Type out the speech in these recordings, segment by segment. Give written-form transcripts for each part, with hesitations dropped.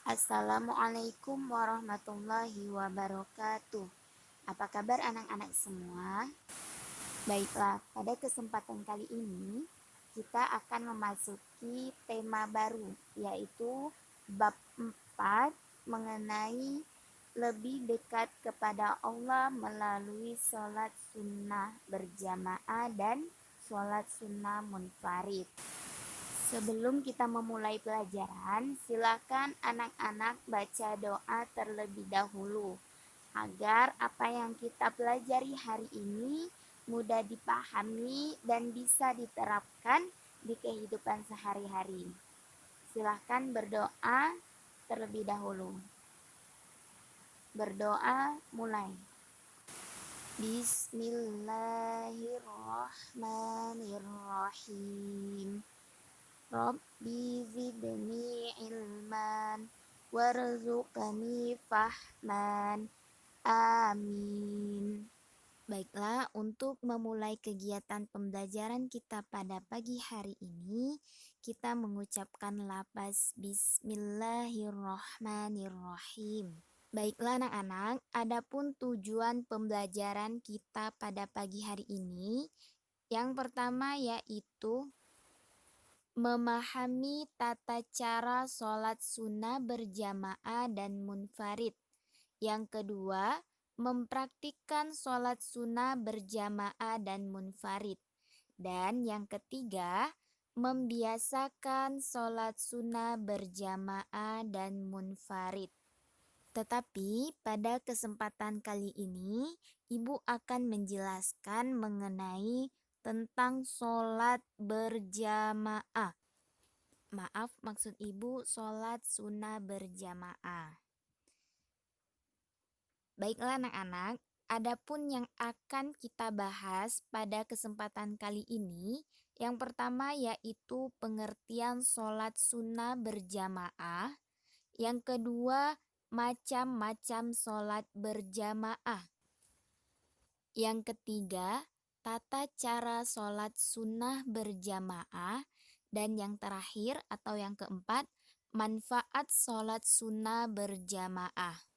Assalamualaikum warahmatullahi wabarakatuh. Apa kabar anak-anak semua? Baiklah, pada kesempatan kali ini kita akan memasuki tema baru, yaitu bab 4 mengenai lebih dekat kepada Allah melalui sholat sunnah berjamaah dan sholat sunnah munfarid. Sebelum kita memulai pelajaran, silakan anak-anak baca doa terlebih dahulu agar apa yang kita pelajari hari ini mudah dipahami dan bisa diterapkan di kehidupan sehari-hari. Silakan berdoa terlebih dahulu. Berdoa mulai. Bismillahirrahmanirrahim. Rabbi zidni ilman warzuqni fahman. Amin. Baiklah, untuk memulai kegiatan pembelajaran kita pada pagi hari ini, kita mengucapkan lafaz Bismillahirrahmanirrahim. Baiklah anak-anak, adapun tujuan pembelajaran kita pada pagi hari ini, yang pertama yaitu memahami tata cara sholat sunnah berjamaah dan munfarid. Yang kedua, mempraktikkan sholat sunnah berjamaah dan munfarid. Dan yang ketiga, membiasakan sholat sunnah berjamaah dan munfarid. Tetapi pada kesempatan kali ini, Ibu akan menjelaskan mengenai tentang sholat berjamaah. Maaf, maksud Ibu sholat sunnah berjamaah. Baiklah anak-anak, adapun yang akan kita bahas pada kesempatan kali ini, yang pertama yaitu pengertian sholat sunnah berjamaah. Yang kedua, macam-macam sholat berjamaah. Yang ketiga, tata cara sholat sunnah berjamaah. Dan yang terakhir atau yang keempat, manfaat sholat sunnah berjamaah.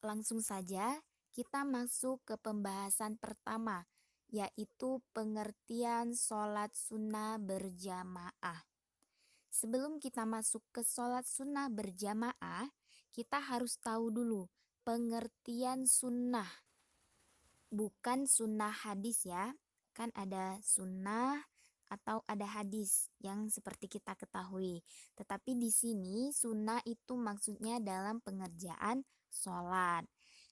Langsung saja kita masuk ke pembahasan pertama, yaitu pengertian sholat sunnah berjamaah. Sebelum kita masuk ke sholat sunnah berjamaah, kita harus tahu dulu pengertian sunnah. Bukan sunnah hadis ya, kan ada sunnah atau ada hadis yang seperti kita ketahui. Tetapi di sini sunnah itu maksudnya dalam pengerjaan sholat.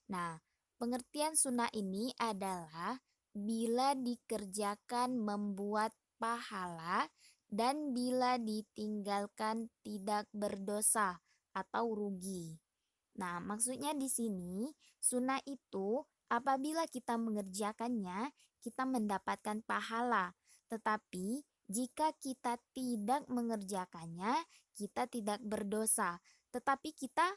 Nah, pengertian sunnah ini adalah bila dikerjakan membuat pahala dan bila ditinggalkan tidak berdosa atau rugi. Nah, maksudnya di sini sunnah itu apabila kita mengerjakannya, kita mendapatkan pahala. Tetapi jika kita tidak mengerjakannya, kita tidak berdosa. Tetapi kita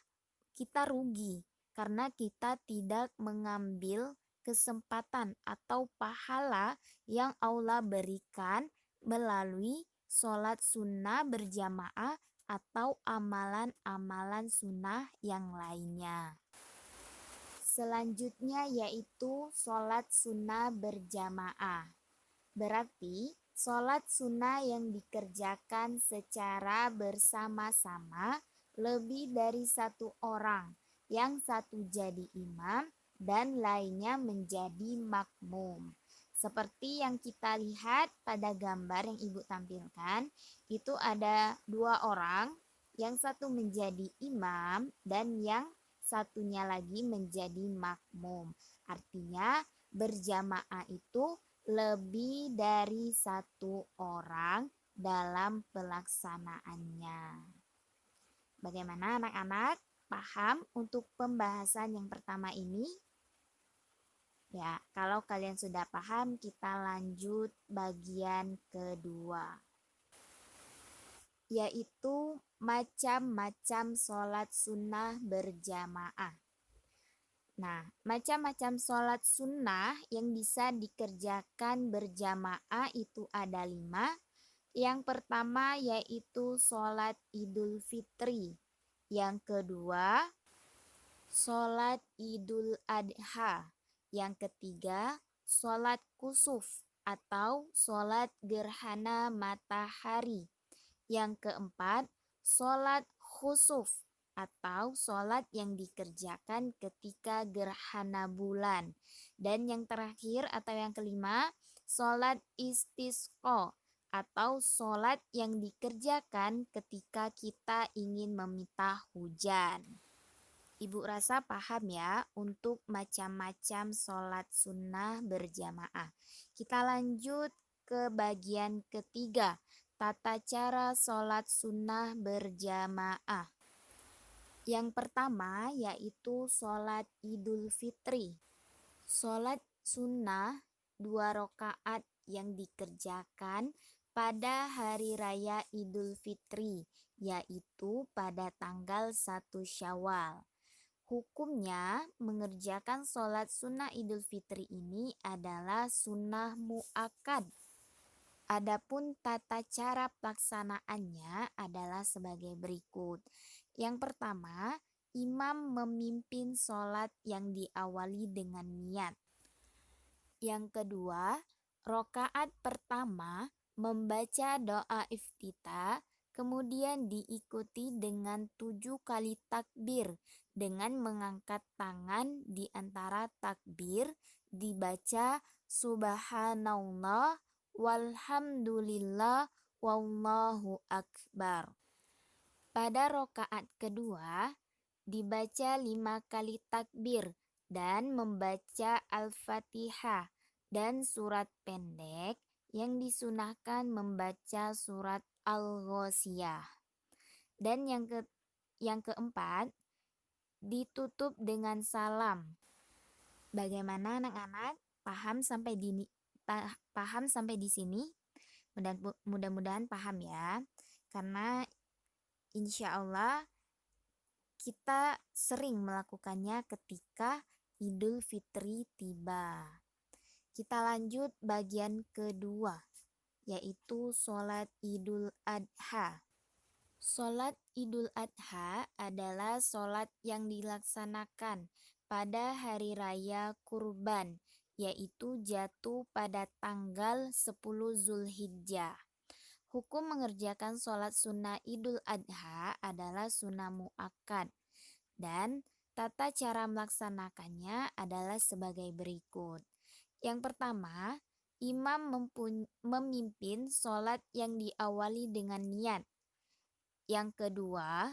rugi karena kita tidak mengambil kesempatan atau pahala yang Allah berikan melalui sholat sunnah berjamaah atau amalan-amalan sunnah yang lainnya. Selanjutnya yaitu sholat sunnah berjamaah. Berarti sholat sunnah yang dikerjakan secara bersama-sama lebih dari satu orang, yang satu jadi imam dan lainnya menjadi makmum. Seperti yang kita lihat pada gambar yang Ibu tampilkan, itu ada dua orang, yang satu menjadi imam dan yang satunya lagi menjadi makmum. Artinya berjamaah itu lebih dari satu orang dalam pelaksanaannya. Bagaimana anak-anak? Paham untuk pembahasan yang pertama ini? Ya, kalau kalian sudah paham, kita lanjut bagian kedua, yaitu macam-macam sholat sunnah berjamaah. Nah, macam-macam sholat sunnah yang bisa dikerjakan berjamaah itu ada 5. Yang pertama yaitu sholat Idul Fitri, Yang kedua, sholat Idul Adha. Yang ketiga, sholat kusuf atau sholat gerhana matahari. Yang keempat, sholat khusuf atau sholat yang dikerjakan ketika gerhana bulan. Dan yang terakhir atau yang kelima, sholat istisqa atau sholat yang dikerjakan ketika kita ingin meminta hujan. Ibu rasa paham ya untuk macam-macam sholat sunnah berjamaah. Kita lanjut ke bagian ketiga, tata cara sholat sunnah berjamaah. Yang pertama yaitu sholat Idul Fitri. Sholat sunnah 2 rakaat yang dikerjakan pada hari raya Idul Fitri, yaitu pada tanggal 1 Syawal. Hukumnya, mengerjakan sholat sunnah Idul Fitri ini adalah sunnah mu'akkad. Adapun tata cara pelaksanaannya adalah sebagai berikut. Yang pertama, imam memimpin sholat yang diawali dengan niat. Yang kedua, rakaat pertama membaca doa iftitah, kemudian diikuti dengan 7 kali takbir dengan mengangkat tangan di antara takbir, dibaca subhanallah walhamdulillah wallahu akbar. Pada rakaat kedua dibaca 5 kali takbir dan membaca Al-Fatihah dan surat pendek yang disunahkan membaca surat Al-Ghasyiyah. Dan yang keempat ditutup dengan salam. Bagaimana anak-anak? Paham sampai di sini? Mudah-mudahan paham ya. Karena insya Allah kita sering melakukannya ketika Idul Fitri tiba. Kita lanjut bagian kedua, yaitu sholat Idul Adha. Sholat Idul Adha adalah sholat yang dilaksanakan pada hari raya Kurban, yaitu jatuh pada tanggal 10 Zulhijjah. Hukum mengerjakan sholat sunnah Idul Adha adalah sunnah mu'akkad, dan tata cara melaksanakannya adalah sebagai berikut. Yang pertama, imam memimpin sholat yang diawali dengan niat. Yang kedua,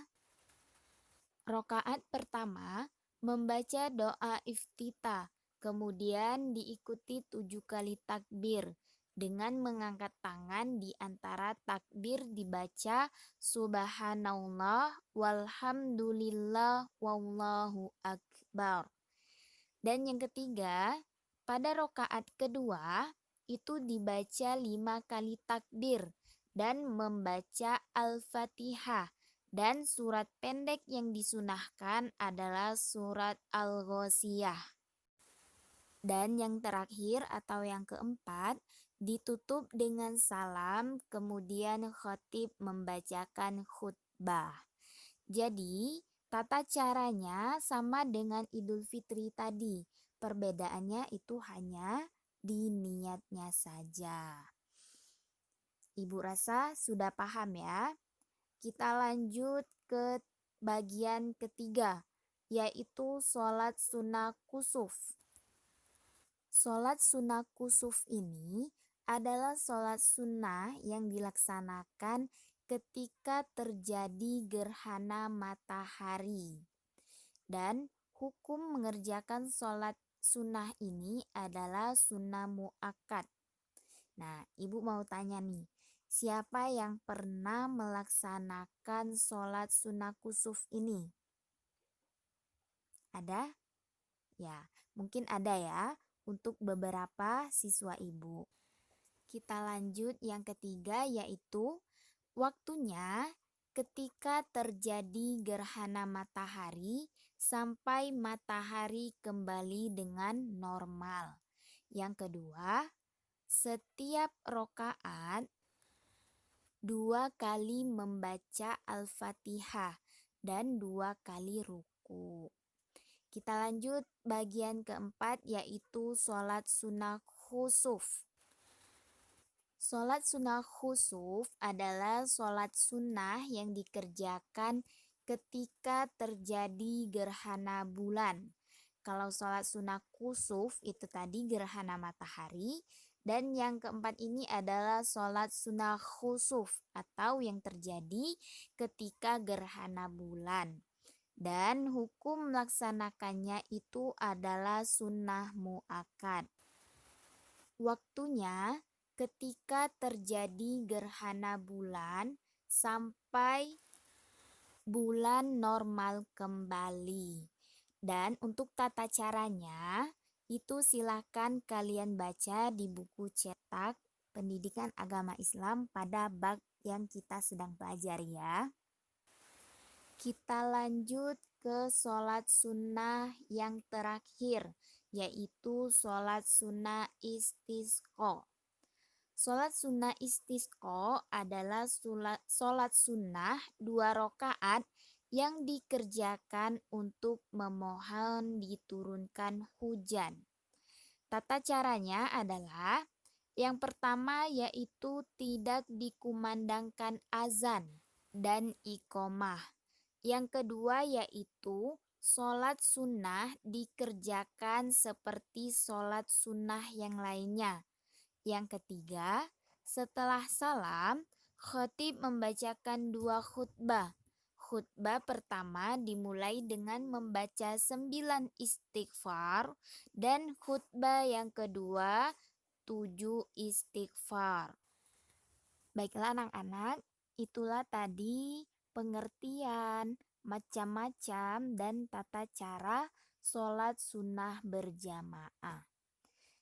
rakaat pertama membaca doa iftitah, kemudian diikuti 7 kali takbir dengan mengangkat tangan di antara takbir dibaca subhanallah walhamdulillah wallahu akbar. Dan yang ketiga, pada rakaat kedua itu dibaca 5 kali takbir dan membaca Al-Fatihah, dan surat pendek yang disunahkan adalah surat Al-Ghasyiyah. Dan yang terakhir atau yang keempat ditutup dengan salam, kemudian khatib membacakan khutbah. Jadi tata caranya sama dengan Idul Fitri tadi. Perbedaannya itu hanya di niatnya saja. Ibu rasa sudah paham ya. Kita lanjut ke bagian ketiga, yaitu sholat sunnah kusuf. Sholat sunnah kusuf ini adalah sholat sunnah yang dilaksanakan ketika terjadi gerhana matahari. Dan hukum mengerjakan sholat sunnah ini adalah sunnah mu'akkad. Nah, ibu mau tanya nih, siapa yang pernah melaksanakan sholat sunnah kusuf ini? Ada? Ya, mungkin ada ya untuk beberapa siswa ibu. Kita lanjut yang ketiga, yaitu waktunya ketika terjadi gerhana matahari sampai matahari kembali dengan normal. Yang kedua, setiap rakaat 2 kali membaca Al-Fatihah dan 2 kali ruku. Kita lanjut bagian keempat yaitu sholat sunnah khusuf. Sholat sunnah khusuf adalah sholat sunnah yang dikerjakan ketika terjadi gerhana bulan. Kalau sholat sunnah khusuf itu tadi gerhana matahari, dan yang keempat ini adalah sholat sunnah khusuf atau yang terjadi ketika gerhana bulan. Dan hukum melaksanakannya itu adalah sunnah muakkad. Waktunya ketika terjadi gerhana bulan sampai bulan normal kembali. Dan untuk tata caranya itu silakan kalian baca di buku cetak Pendidikan Agama Islam pada bab yang kita sedang pelajari ya. Kita lanjut ke sholat sunnah yang terakhir, yaitu sholat sunnah istisqa. Sholat sunnah istisqa adalah sholat sunnah 2 rakaat yang dikerjakan untuk memohon diturunkan hujan. Tata caranya adalah yang pertama yaitu tidak dikumandangkan azan dan iqomah. Yang kedua yaitu sholat sunnah dikerjakan seperti sholat sunnah yang lainnya. Yang ketiga, setelah salam, khatib membacakan 2 khutbah. Khutbah pertama dimulai dengan membaca 9 istighfar dan khutbah yang kedua 7 istighfar. Baiklah anak-anak, itulah tadi pengertian macam-macam dan tata cara sholat sunnah berjamaah.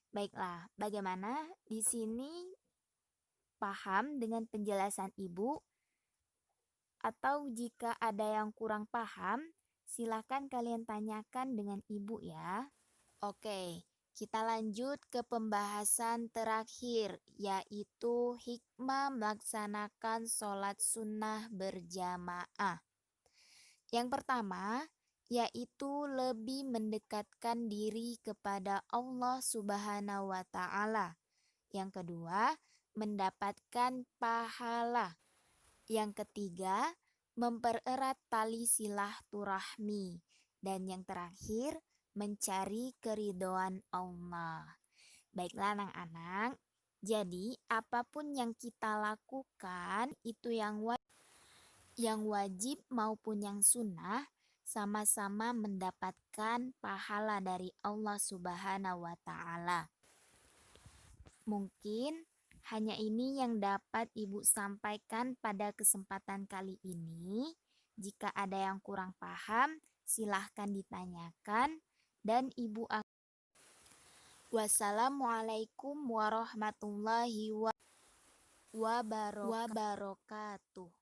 Baiklah, bagaimana di sini paham dengan penjelasan Ibu? Atau jika ada yang kurang paham, silakan kalian tanyakan dengan Ibu ya. Oke, kita lanjut ke pembahasan terakhir, yaitu hikmah melaksanakan sholat sunnah berjamaah. Yang pertama, yaitu lebih mendekatkan diri kepada Allah Subhanahu wa Ta'ala. Yang kedua, mendapatkan pahala. Yang ketiga, mempererat tali silaturahmi. Dan yang terakhir, mencari keridhaan Allah. Baiklah anak-anak, jadi apapun yang kita lakukan itu yang wajib maupun yang sunnah sama-sama mendapatkan pahala dari Allah Subhanahu wa Ta'ala. Mungkin hanya ini yang dapat Ibu sampaikan pada kesempatan kali ini. Jika ada yang kurang paham, silahkan ditanyakan dan Ibu akan. Wassalamualaikum warahmatullahi wabarakatuh.